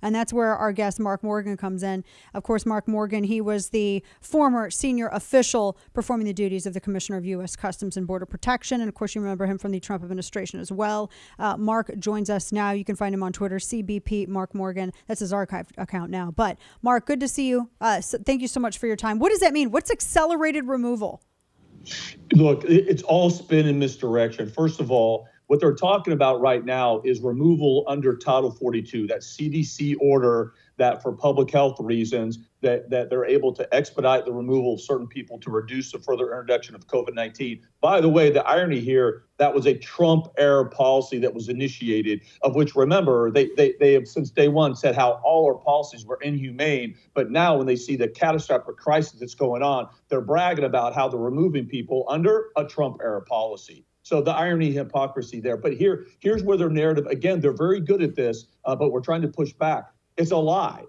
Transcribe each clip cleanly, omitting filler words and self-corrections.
And that's where our guest, Mark Morgan, comes in. Of course, Mark Morgan, he was the former senior official performing the duties of the Commissioner of U.S. Customs and Border Protection. And of course, you remember him from the Trump administration as well. Mark joins us now. You can find him on Twitter, CBP Mark Morgan. That's his archive account now. But Mark, good to see you. So thank you so much for your time. What does that mean? What's accelerated removal? Look, it's all spin and misdirection. First of all, what they're talking about right now is removal under Title 42, that CDC order that for public health reasons that they're able to expedite the removal of certain people to reduce the further introduction of COVID-19. By the way, the irony here, that was a Trump-era policy that was initiated, of which, remember, they have since day one said how all our policies were inhumane. But now when they see the catastrophic crisis that's going on, they're bragging about how they're removing people under a Trump-era policy. So the irony, hypocrisy there. But here's where their narrative, again, they're very good at this, but we're trying to push back. It's a lie.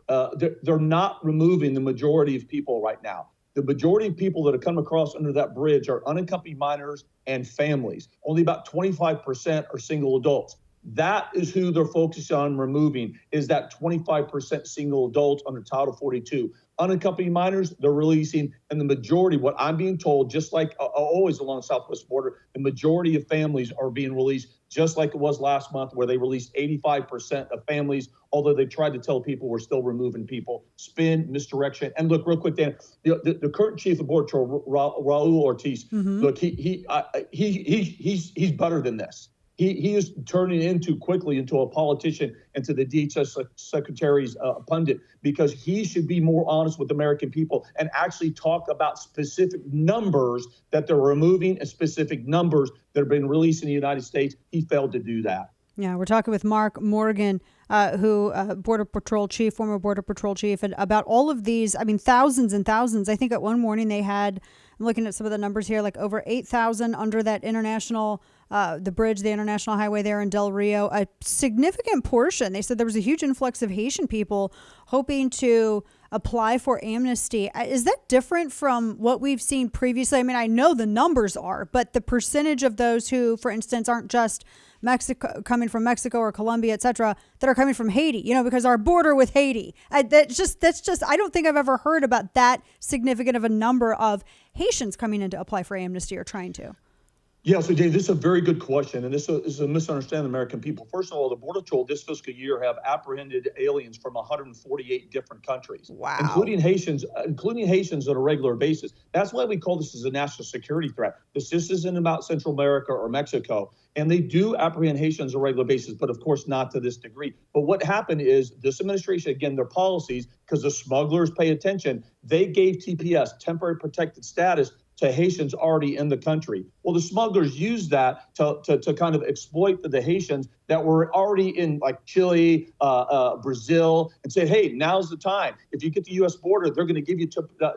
They're not removing the majority of people right now. The majority of people that have come across under that bridge are unaccompanied minors and families. Only about 25% are single adults. That is who they're focused on removing, is that 25% single adults under Title 42. Unaccompanied minors, they're releasing, and the majority, what I'm being told, just like always along the southwest border, the majority of families are being released, just like it was last month, where they released 85% of families, although they tried to tell people we're still removing people. Spin, misdirection. And look, real quick, Dan, the current chief of Border Patrol, Raul Ortiz, look, he's better than this. He is turning quickly into a politician and to the DHS secretary's pundit, because he should be more honest with the American people and actually talk about specific numbers that they're removing and specific numbers that have been released in the United States. He failed to do that. Yeah, we're talking with Mark Morgan, who Border Patrol Chief, former Border Patrol Chief, and about all of these, I mean, thousands and thousands. I think at one morning they had, I'm looking at some of the numbers here, like over 8,000 under that international, the bridge, the international highway there in Del Rio, a significant portion. They said there was a huge influx of Haitian people hoping to apply for amnesty. Is that different from what we've seen previously? I mean, I know the numbers are, but the percentage of those who, for instance, aren't just Mexico, coming from Mexico or Colombia, et cetera, that are coming from Haiti, because our border with Haiti, that's just, I don't think I've ever heard about that significant of a number of Haitians coming in to apply for amnesty or trying to. Yeah, so Dave, this is a very good question, and this is a misunderstanding of American people. First of all, the Border Patrol this fiscal year have apprehended aliens from 148 different countries, wow, including Haitians on a regular basis. That's why we call this as a national security threat. This isn't about Central America or Mexico, and they do apprehend Haitians on a regular basis, but of course not to this degree. But what happened is this administration, again, their policies, because the smugglers pay attention, they gave TPS, temporary protected status, to Haitians already in the country. Well, the smugglers used that to kind of exploit the Haitians that were already in like Chile, Brazil, and said, hey, now's the time. If you get to the U.S. border, they're going to give you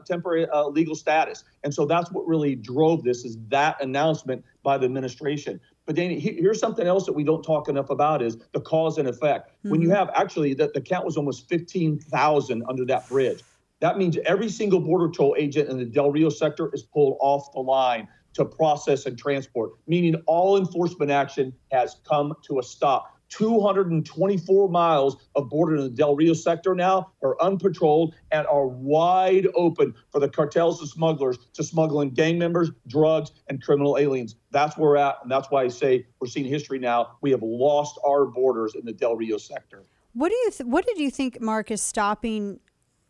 temporary legal status. And so that's what really drove this, is that announcement by the administration. But Danny, here's something else that we don't talk enough about, is the cause and effect. Mm-hmm. When you have actually the count was almost 15,000 under that bridge. That means every single Border Patrol agent in the Del Rio sector is pulled off the line to process and transport, meaning all enforcement action has come to a stop. 224 miles of border in the Del Rio sector now are unpatrolled and are wide open for the cartels and smugglers to smuggle in gang members, drugs, and criminal aliens. That's where we're at, and that's why I say we're seeing history now. We have lost our borders in the Del Rio sector. What did you think, Mark, is stopping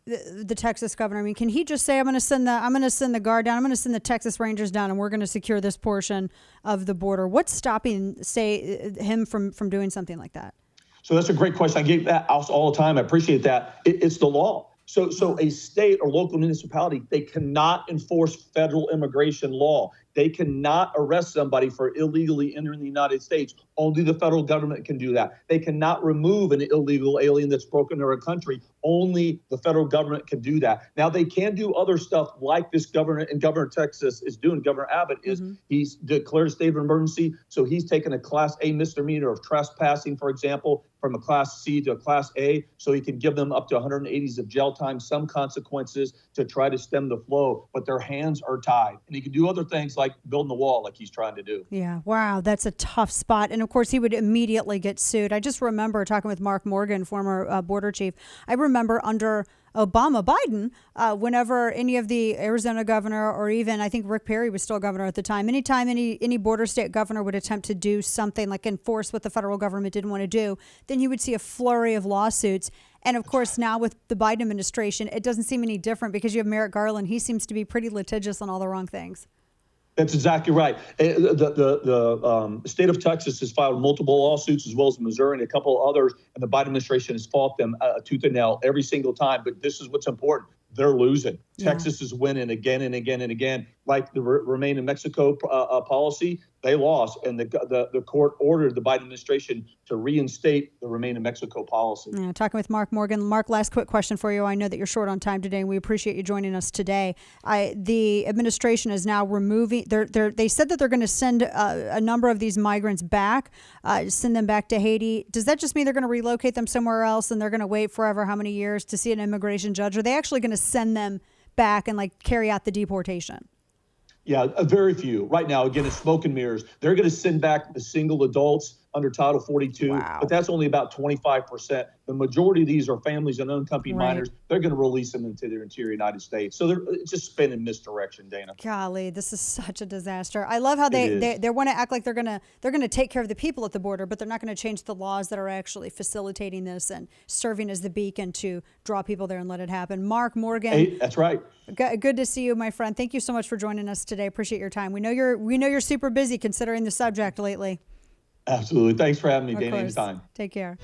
the Texas governor? I mean, can he just say, I'm going to send the guard down, I'm going to send the Texas Rangers down, and we're going to secure this portion of the border? What's stopping, say, him from doing something like that? So that's a great question. I get that all the time. I appreciate that. It's the law. So a state or local municipality, they cannot enforce federal immigration law. They cannot arrest somebody for illegally entering the United States. Only the federal government can do that. They cannot remove an illegal alien that's broken into our country. Only the federal government can do that. Now, they can do other stuff like this governor in Governor Texas is doing. Governor Abbott is, he's declared a state of emergency. So he's taken a Class A misdemeanor of trespassing, for example. from a Class C to a Class A, so he can give them up to 180s of jail time, some consequences to try to stem the flow. But their hands are tied. And he can do other things like building the wall like he's trying to do. Yeah, wow, that's a tough spot. And of course, he would immediately get sued. I just remember talking with Mark Morgan, former border chief. I remember under Obama, Biden, whenever any of the Arizona governor, or even I think Rick Perry was still governor at the time, anytime any border state governor would attempt to do something like enforce what the federal government didn't want to do, then you would see a flurry of lawsuits. And of course, now with the Biden administration, it doesn't seem any different because you have Merrick Garland. He seems to be pretty litigious on all the wrong things. That's exactly right. The state of Texas has filed multiple lawsuits, as well as Missouri and a couple others, and the Biden administration has fought them tooth and nail every single time. But this is what's important. They're losing. Yeah. Texas is winning again and again and again. Like the Remain in Mexico policy, they lost, and the court ordered the Biden administration to reinstate the Remain in Mexico policy. Yeah, talking with Mark Morgan. Mark, last quick question for you. I know that you're short on time today, and we appreciate you joining us today. The administration is now removing. They said that they're going to send a number of these migrants back, send them back to Haiti. Does that just mean they're going to relocate them somewhere else, and they're going to wait forever how many years to see an immigration judge? Or are they actually going to send them back and carry out the deportation? Yeah, very few. Right now, again, it's smoke and mirrors. They're going to send back the single adults under Title 42, wow. But that's only about 25%. The majority of these are families and unaccompanied minors. They're going to release them into their interior United States. So it's just spinning misdirection, Dana. Golly, this is such a disaster. I love how they want to act like they're gonna take care of the people at the border, but they're not going to change the laws that are actually facilitating this and serving as the beacon to draw people there and let it happen. Mark Morgan. Hey, that's right. Good to see you, my friend. Thank you so much for joining us today. Appreciate your time. We know you're super busy considering the subject lately. Absolutely. Thanks for having me, Dana. Anytime. Take care.